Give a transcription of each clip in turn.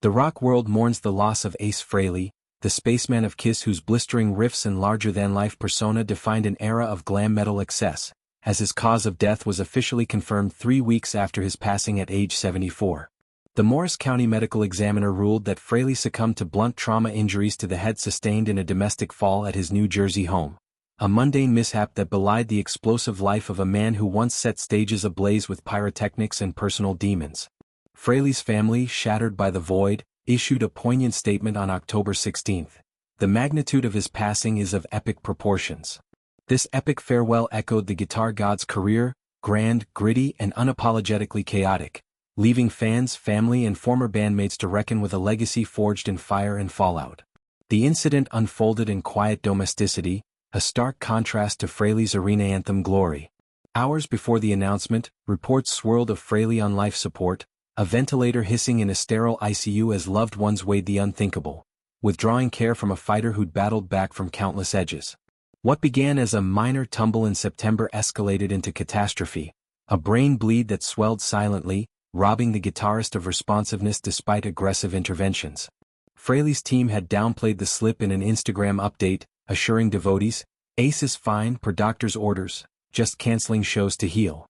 The rock world mourns the loss of Ace Frehley, the spaceman of Kiss whose blistering riffs and larger-than-life persona defined an era of glam metal excess, as his cause of death was officially confirmed 3 weeks after his passing at age 74. The Morris County Medical Examiner ruled that Frehley succumbed to blunt trauma injuries to the head sustained in a domestic fall at his New Jersey home. A mundane mishap that belied the explosive life of a man who once set stages ablaze with pyrotechnics and personal demons. Frehley's family, shattered by the void, issued a poignant statement on October 16. The magnitude of his passing is of epic proportions. This epic farewell echoed the guitar god's career, grand, gritty, and unapologetically chaotic, leaving fans, family, and former bandmates to reckon with a legacy forged in fire and fallout. The incident unfolded in quiet domesticity, a stark contrast to Frehley's arena anthem glory. Hours before the announcement, reports swirled of Frehley on life support, a ventilator hissing in a sterile ICU as loved ones weighed the unthinkable, withdrawing care from a fighter who'd battled back from countless edges. What began as a minor tumble in September escalated into catastrophe, a brain bleed that swelled silently, robbing the guitarist of responsiveness despite aggressive interventions. Frehley's team had downplayed the slip in an Instagram update, assuring devotees, "Ace is fine per doctor's orders, just canceling shows to heal."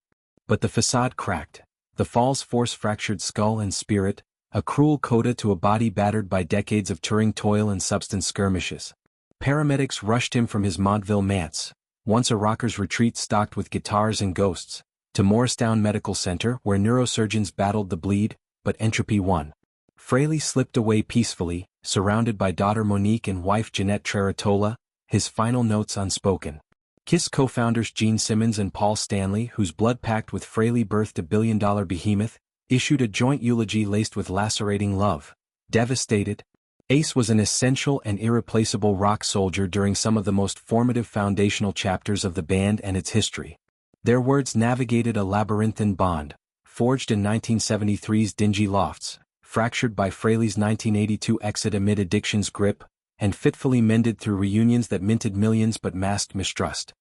But the facade cracked. The fall's force fractured skull and spirit, a cruel coda to a body battered by decades of touring toil and substance skirmishes. Paramedics rushed him from his Montville manse, once a rocker's retreat stocked with guitars and ghosts, to Morristown Medical Center where neurosurgeons battled the bleed, but entropy won. Frehley slipped away peacefully, surrounded by daughter Monique and wife Jeanette Treratola, his final notes unspoken. Kiss co-founders Gene Simmons and Paul Stanley, whose blood pact with Frehley birthed a billion-dollar behemoth, issued a joint eulogy laced with lacerating love. Devastated, Ace was an essential and irreplaceable rock soldier during some of the most formative foundational chapters of the band and its history. Their words navigated a labyrinthine bond, forged in 1973's dingy lofts, fractured by Frehley's 1982 exit amid addiction's grip, and fitfully mended through reunions that minted millions but masked mistrust.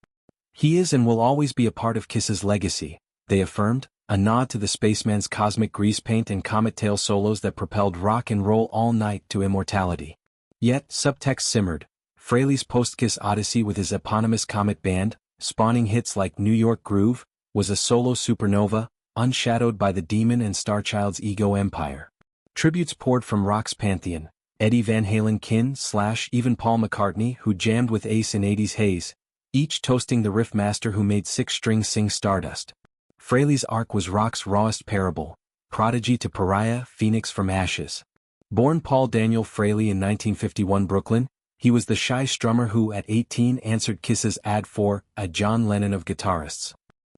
"He is and will always be a part of Kiss's legacy," they affirmed, a nod to the spaceman's cosmic grease paint and comet tail solos that propelled rock and roll all night to immortality. Yet, subtext simmered. Frehley's post-Kiss odyssey with his eponymous Comet band, spawning hits like New York Groove, was a solo supernova, unshadowed by the demon and Starchild's ego empire. Tributes poured from rock's pantheon, Eddie Van Halen even Paul McCartney who jammed with Ace in 80s haze, each toasting the riff master who made six strings sing Stardust. Frehley's arc was rock's rawest parable, prodigy to pariah, phoenix from ashes. Born Paul Daniel Frehley in 1951 Brooklyn, he was the shy strummer who at 18 answered Kiss's ad for a John Lennon of guitarists.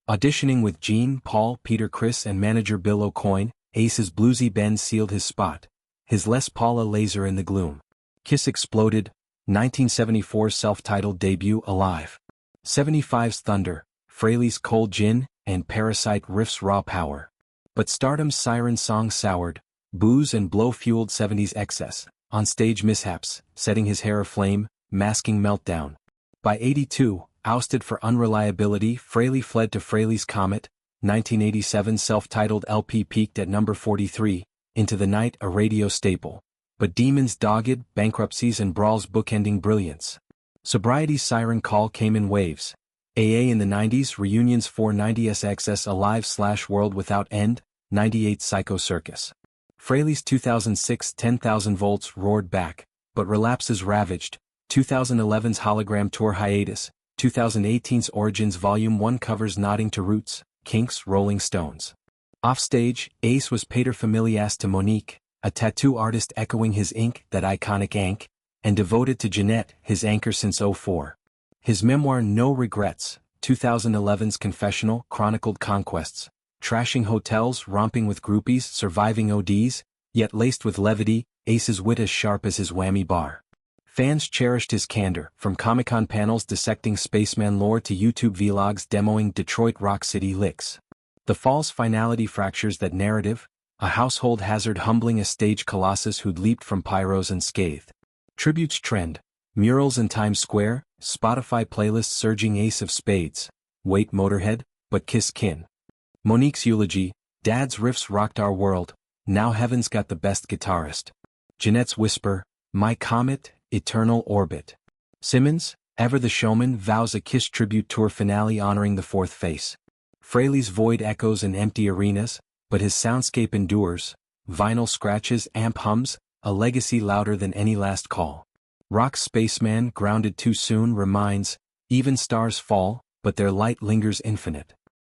Auditioning with Gene, Paul, Peter Criss and manager Bill O'Coin, Ace's bluesy bend sealed his spot, his Les Paul a laser in the gloom. Kiss exploded, 1974's self-titled debut Alive. 75's Thunder, Frehley's Cold Gin, and Parasite riff's raw power. But stardom's siren song soured, booze and blow-fueled 70s excess, on-stage mishaps, setting his hair aflame, masking meltdown. By 82, ousted for unreliability, Frehley fled to Frehley's Comet, 1987's self-titled LP peaked at number 43, Into the Night a radio staple. But demons dogged, bankruptcies and brawls bookending brilliance. Sobriety's siren call came in waves. AA in the 90s, reunions 490SXS Alive/World Without End, 98 Psycho Circus. Frehley's 2006 10,000 Volts roared back, but relapses ravaged, 2011's Hologram Tour hiatus, 2018's Origins Volume 1 covers nodding to Roots, Kinks, Rolling Stones. Offstage, Ace was paterfamilias to Monique, a tattoo artist echoing his ink, that iconic ank, and devoted to Jeanette, his anchor since '04. His memoir No Regrets, 2011's confessional, chronicled conquests, trashing hotels, romping with groupies, surviving ODs, yet laced with levity, Ace's wit as sharp as his whammy bar. Fans cherished his candor, from Comic-Con panels dissecting spaceman lore to YouTube vlogs demoing Detroit Rock City licks. The fall's finality fractures that narrative, a household hazard humbling a stage colossus who'd leaped from pyros unscathed. Tributes trend, murals in Times Square, Spotify playlists surging Ace of Spades, wait Motorhead, but Kiss kin. Monique's eulogy, Dad's riffs rocked our world, now heaven's got the best guitarist. Jeanette's whisper, my comet, eternal orbit. Simmons, ever the showman, vows a Kiss tribute tour finale honoring the fourth face. Frehley's void echoes in empty arenas, but his soundscape endures. Vinyl scratches, amp hums, a legacy louder than any last call. Rock's spaceman, grounded too soon, reminds, even stars fall, but their light lingers infinite.